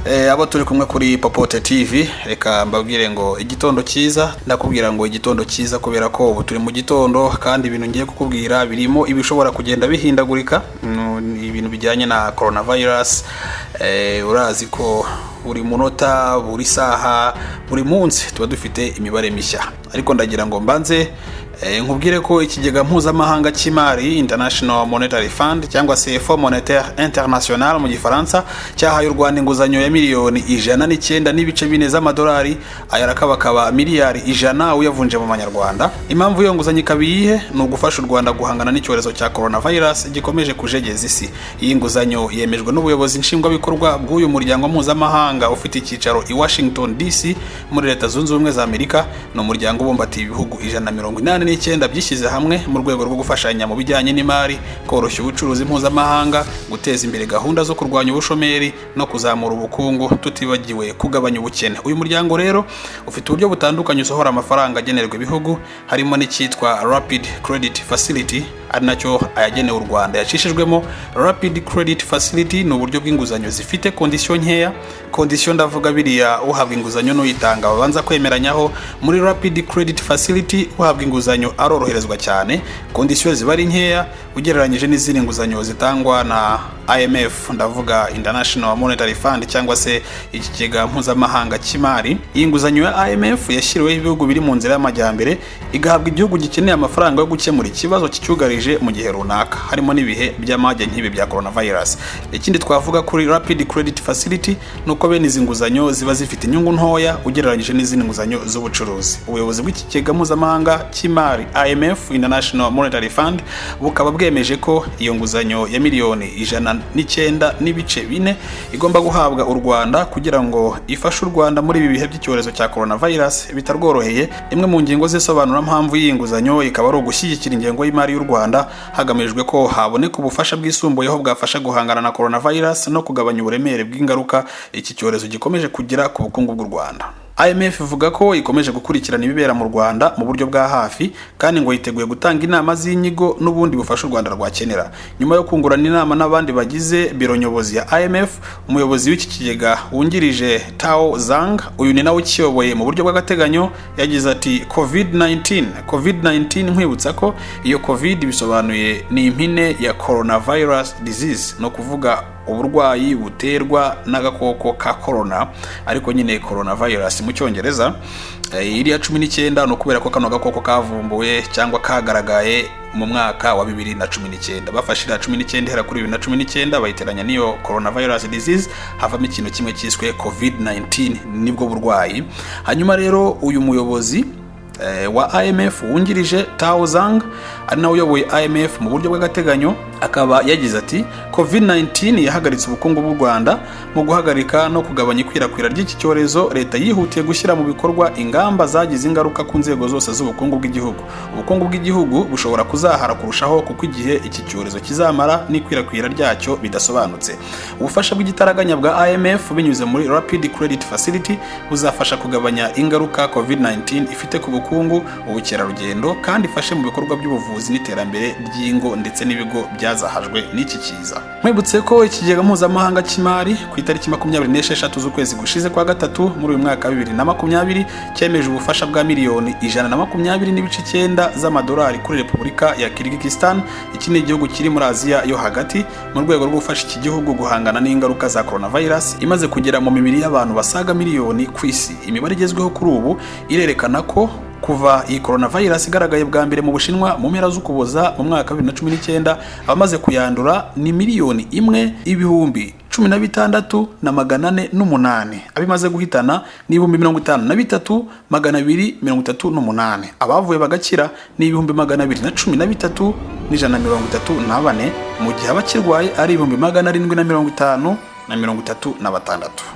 Abo turi kumwe kuri Popote TV, reka mbabwire ngo igitondo cyiza. Ndakubwira ngo igitondo cyiza kubera ko ubu turi mu gitondo, kandi ibintu ngiye kukubwira birimo ibishobora kugenda bihindagurika, ibintu bijyanye na coronavirus. Urazi ko buri munota, buri saha, buri munsi tuba dufite imibare mishya, ariko ndagira ngo mbanze nkubwire ko ikigega mpuzamahanga cy'imari International Monetary Fund cyangwa se Fonds Monetaire International mu gifaransa cyahaye u Rwanda inguzanyo ya miliyoni 109.4 z'amadolari, ayarakabakaba miliyari 100 uyavunje mu manyarwanda. Impamvu yo nguzanyo ikabiye ni ugufasha u Rwanda guhangana n'icyorezo cya coronavirus gikomeje kujegeza isi. Iyi nguzanyo yemejwe n'ubuyobozi nshingwabikorwa bw'uyu muryango mpuzamahanga ufite icyicaro i Washington DC muri Leta Zunze Ubumwe za Amerika. Ni umuryango ubumbatiye ibihugu 189 byishyize hamwe mu rwego rwo gufashanya mu bijyanye n'imari, koroshya ubucuruzi mpuzamahanga, guteza imbere gahunda zo kurwanya ubushomeri no kuzamura ubukungu, tutibagiwe kugabanya ubukene. Uyu muryango rero ufite uburyo butandukanye usohora amafaranga agenerwa ibihugu, harimo n'icyitwa Rapid Credit Facility, ari nacyo ayagenewe u Rwanda yacishijwemo. Rapid Credit Facility ni uburyo bw'inguzanyo zifite kondisiyo nkeya. Kondisiyo ndavuga biriya uhabwa inguzanyo n'uyitanga babanza kwemeranyaho. Muri Rapid Credit Facility uhabwa inguzanyo aroroherezwa cyane, kondisiyo ziba ari nkeya ugereranyije n'izindi nguzanyo zitangwa na IMF, ndavuga International Monetary Fund cyangwa se ikigega mpuzamahanga cy'imari. Iyi nguzanyo ya IMF yashyiriweho ibihugu biri mu nzira y'amajyambere, igahabwa igihugu gikeneye amafaranga yo gukemura ikibazo kicyugarije mu gihe runaka, harimo n'ibihe by'amage nk'ibi bya coronavirus. Ikindi twavuga kuri Rapid Credit Facility nuko bene izi nguzanyo ziba zifite inyungu ntoya ugereranyije n'izindi nguzanyo z'ubucuruzi. Ubuyobozi bw'ikigega mpuzamahanga cy'imari IMF, International Monetary Fund, bukaba bwemeje ko iyo nguzanyo ya miliyoni 109.4 igomba guhabwa u Rwanda kugira ngo ifashe u Rwanda muri ibi bihe by'icyorezo cya coronavirus bitarworoheye. Imwe mu ngingo zisobanura mpamvu y'inguzanyo ikaba ari ugushyigikira ingengo y'imari y'u Rwanda hagamijwe ko haboneka ubufasha bwisumbuyeho bwafasha guhangana na coronavirus no kugabanya uburemere bw'ingaruka iki cyorezo gikomeje kugira ku bukungu bw'u Rwanda. IMF ivuga ko ikomeje gukurikirana ibibera mu Rwanda mu buryo bwa hafi, kandi ngo yiteguye gutanga inama z'inyigo n'ubundi bufasha u Rwanda rwakenera. Nyuma yo kungurana inama n'abandi bagize biro nyobozi ya IMF, umuyobozi w'iki kigega wungirije Tao Zhang, uyu ni nawe ukiyoboye mu buryo bw'agateganyo, yagize ati COVID-19 nkwibutsa ko iyo COVID bisobanuye ni impine ya coronavirus disease, no kuvuga uburwayi buterwa n'agakoko ka corona, ariko nyine coronavirus mu cyongereza. Iriya 19 no kubera ko kano gakoko kavumbuwe cyangwa kagaragaye mu mwaka wa 2019. Bafashira 19 hera kuri 2019 bayiteranya niyo coronavirus disease, havamo ikintu kimwe cyiswe COVID-19, nibwo burwayi. Hanyuma rero uyu muyobozi wa IMF wungirije Tao Zhang, ari nawe uyoboye IMF mu buryo bw'agateganyo, akaba yagize ati COVID-19 yahagaritse ubukungu bw'u Rwanda. Mu guhagarika no kugabanya ikwirakwira ry'iki cyorezo, leta yihutiye gushyira mu bikorwa ingamba zagize ingaruka ku nzego zose z'ubukungu bw'igihugu. Ubukungu bw'igihugu bushobora kuzahara kurushaho kuko igihe iki cyorezo kizamara n'ikwirakwira ryacyo bidasobanutse. Ubufasha bw'igitaraganya bwa IMF binyuze muri Rapid Credit Facility buzafasha kugabanya ingaruka COVID-19 ifite ku bukungu, ubukerarugendo, kandi ifashe mu bikorwa by'ubuvuzi n'iterambere ry'ingo ndetse n'ibigo byazahajwe n'iki kiza. Mwibutse ko ikigega mpuzamahanga cy'imari ku itariki 26 z'ukwezi gushize kwa gatatu muri uyu mwaka 2020 cyemeje ubufasha bwa miliyoni 120.9 z'amadolari kuri Repubulika ya Kyrgyzstan. Iki ni igihugu kiri muri Aziya yo hagati, mu rwego rwo gufasha iki gihugu guhangana n'ingaruka za coronavirus imaze kugera mu mibiri y'abantu basaga miliyoni ku isi. Imibare igezweho kuri ubu irerekana ko kuva iyi coronavirus igaragaye bwa mbere mu Bushinwa mu mpera z'Ukuboza mu mwaka 2019, abamaze kuyandura ni 1,016,438. Abimaze guhitana ni 53,238. Abavuye bagakira ni 213,134, mu gihe abakirwaye ari 750,036.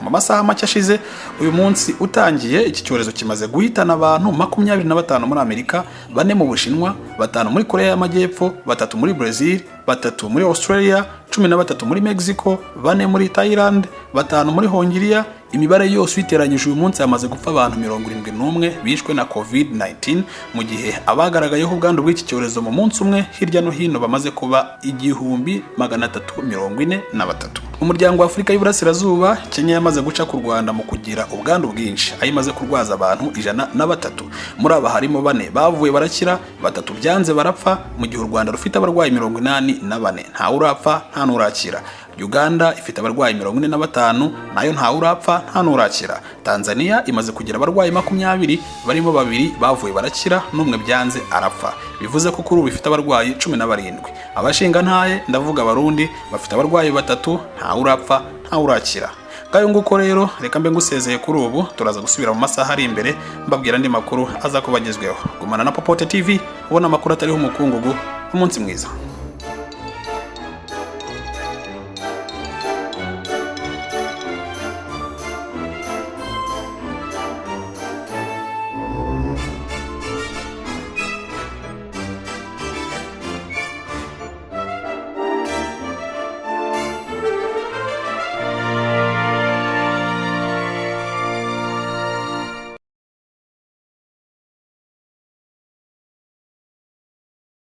Mu masaha make ashize uyu munsi utangiye, iki cyorezo kimaze guhitana abantu 25 muri Amerika, 4 mu Bushinwa, 5 muri Korea y'Amajyepfo, 3 muri Brazil, 3 muri Australia, 13 muri Mexico, 4 muri Thailand, batanu muri Hongiriya. Imibare yose iteranyije uyu munsi yamaze gupfa abantu 71 bishwe na COVID-19 mu gihe abagaragayeho ubwandu bw'iki cyorezo mu munsi umwe hirya no hino bamaze kuba 1343. Umuryango wa Afurika y'Iburasirazuba, Kenya yamaze guca ku Rwanda mu kugira ubwandu bwinshi, aho imaze kurwaza abantu 103. Muri aba harimo 4 bavuye barakira, 3 byanze barapfa, mu gihe u Rwanda rufite abarwayi 84, nta urapfa nta nurakira. Uganda ifite abarwayi 45, nayo nta urapfa nta nurakira. Tanzania imaze kugira abarwayi 20, barimo 2 bavuye barakira, n'umwe byanze arapfa. Bivuze ko kuri ubu bifite abarwayi 17. Abashinga ntaye ndavuga Abarundi bafite abarwayi 3, nta urapfa nta urakira. Kayo nguko rero, reka mbe ngusezeye kuri ubu, turaza gusubira mu masaha ari imbere mbabwira andi makuru aza kubagezweho. Gumana na Popote TV ubona amakuru atariho umukungugu. Umunsi mwiza.